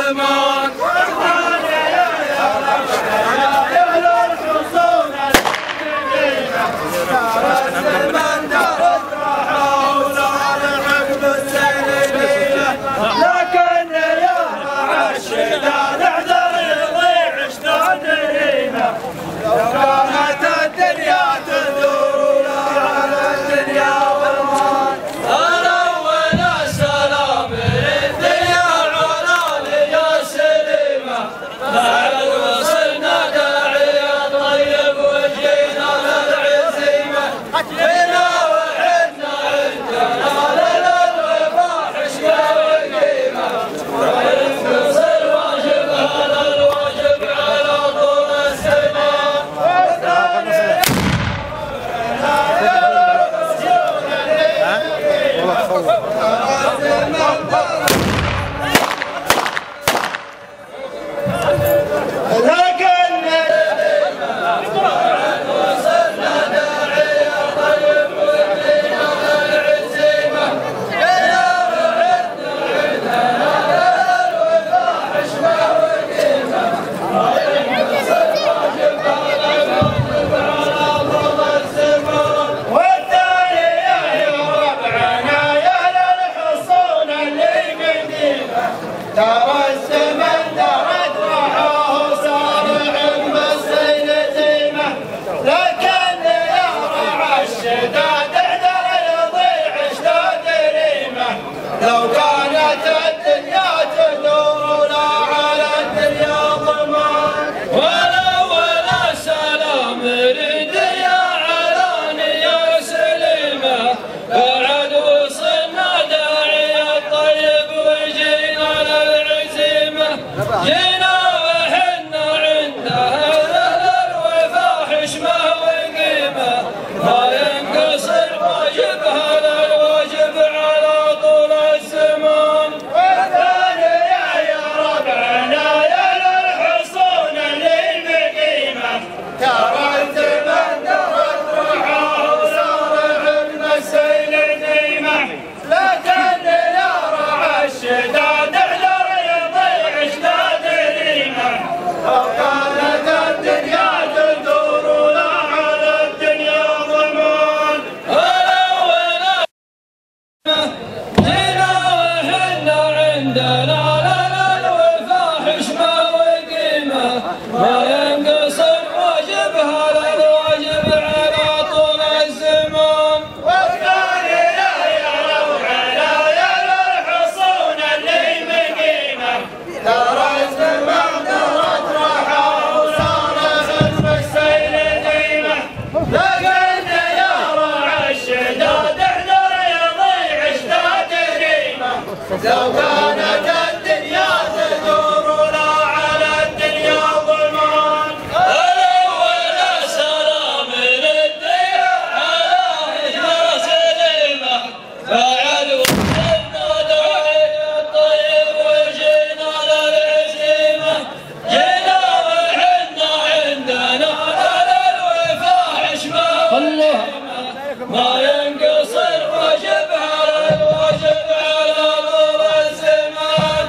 الزمان. لكن يا الشداد اعذر يضيع اشتاد ريمه، لو كانت الدنيا تدور على الدنيا والمال. الاول السلام للدنيا على يا سليمه، بعد وصلنا داعي الطيب وجينا للعزيمه، جينا وحدنا عندنا للوفاء حشمه وقيمه، وينقصر واجبها للواجب على طول الزمان. ترى الزمن درت روحه وصار عقب السيل زيمه، لكن يا رعى الشداد اعذر يضيع اشتاد ريمه، لو كانت الدنيا تدور لا على الدنيا ضمان. والاول السلام رد يا علاني يا سليمه، بعد وصلنا داعي الطيب وجينا للعزيمه، جينا وحنا عندها للوفاء حشمه وقيمه، ما ينقصر واجبها للواجب على طول الزمان. والثانية يا ربعنا يا للحصون اللي بقيمه، ترى الزمن درت روحه وصار عقب السيل زيمه، لكن يا رعى الشداد اعذر يضيع اشتاد ريمه، لو كانت الدنيا تدور لا على الدنيا ضمان. الاول جينا وحنا عندنا للوفاء حشمه وقيمه، ما ينقصر واجبها للواجب على طول الزمان. والثانية يا ربعنا يا للحصون اللي بقيمه، ترى الزمن درت روحه وصار عقب السيل زيمه، لكن يا رعى الشداد اعذر يضيع اشتاد ريمه، لو كانت الدنيا تدور لا على الدنيا ضمان. الاول السلام للدنيا على يا سليمه، بعد وصلنا داعي الطيب وجينا للعزيمه، جينا وحنا عندنا للوفاء حشمه وقيمه، ما ينقصر واجبها للواجب على طول الزمان.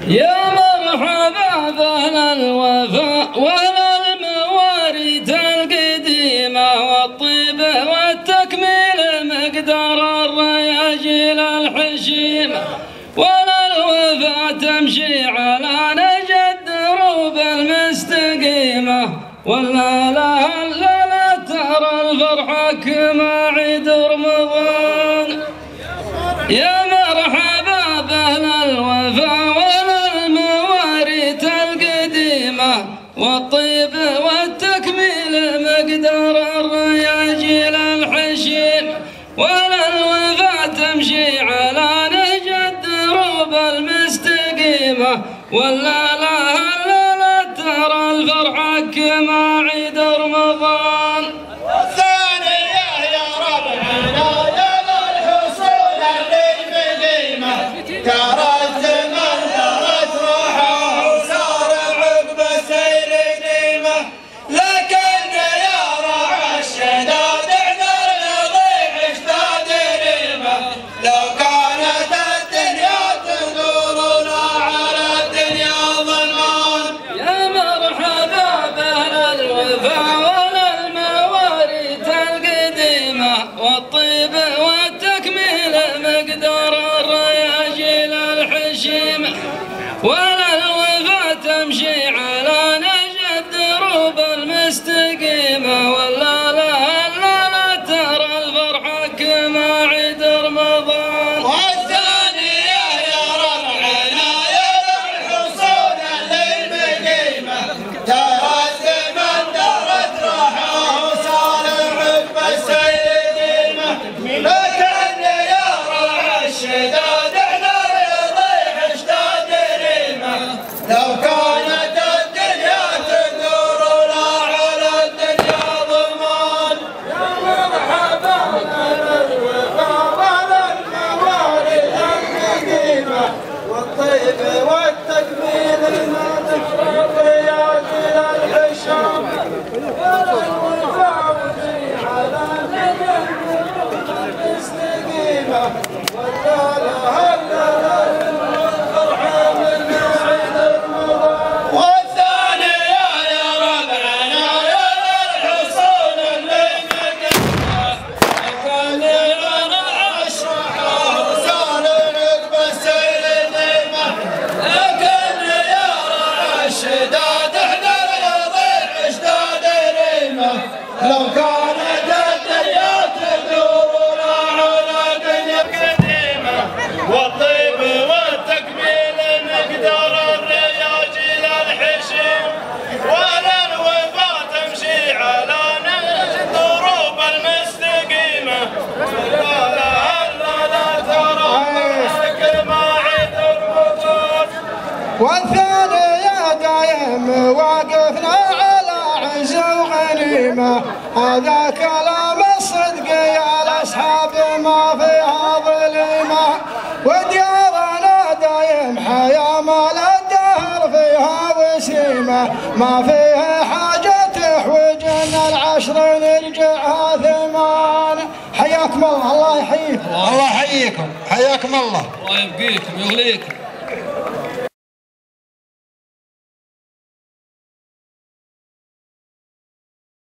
يا مرحبا بأهل الوفاء وأهل المواريث القديمة، والطيب والتكميل مقدار الرياجيل الحشيمة، ولا الوفاء تمشي على نجا الدروب المستقيمة، ولا لا ترى الفرحة كما عيد رمضان. يا مرحبا بأهل الوفاء وأهل المواريث القديمة، والطيب والتكميل مقدار الرياجيل الحشيم، ولا الوفاء تمشي على نهج الدروب المستقيمة، ولا لا ترى الفرحة كما عيد رمضان. والثانية يا ربعنا يا للحصون اللي بقيمه، ترى الزمن درت روحه وصار عقب السيل زيمه، لكن يا رعى الشداد اعذر يضيع اشتاد ريمه، لو كانت الدنيا تدور لا على الدنيا ولا الوفا تمشي على نهج الدروب المستقيمة ولا لا ترى الفرحة كما عيد رمضان. والثانية يا ربعنا يا الحصون اللي مقيمة ترى الزمن دارت راحة وصار عقب السيديمة لكن يا ربع الشداد احنا يضيح اشتاد ريمة لو كانت الدنيا تدور ولا على الدنيا ضمان. يا مرحبا والطيب والتكميل ما تفرق الرياض الى الحشام ولا الوفاء وفي على النجم المستقيمه ولا لها الفرحه من عيد رمضان. والثانيه يا ربعنا يا الحصون اللي مقيمه كان لنا اشرحه وصار عقب السيديمه لكن يا ربع الشداد احنا يضيع اشتاد ريمه لو كانت الدنيا تدور ولا على دنيا قديمه والطيب والتكميل مقدار الرياج الى الحشيم ولا الوفا تمشي على نهج الدروب المستقيمه لا ترى كما عيد رمضان. والثانية دايم واقفنا على عز وغنيمة هذا كلام الصدق يا الأصحاب ما فيها ظليمة وديارنا دايم حياة مال الدهر فيها وسيمة ما فيها حاجة تحوج ان العشر نرجعها ثمان. حياكم الله. الله يحييكم. الله يحييكم، حياكم الله. الله يبقيكم يغليكم.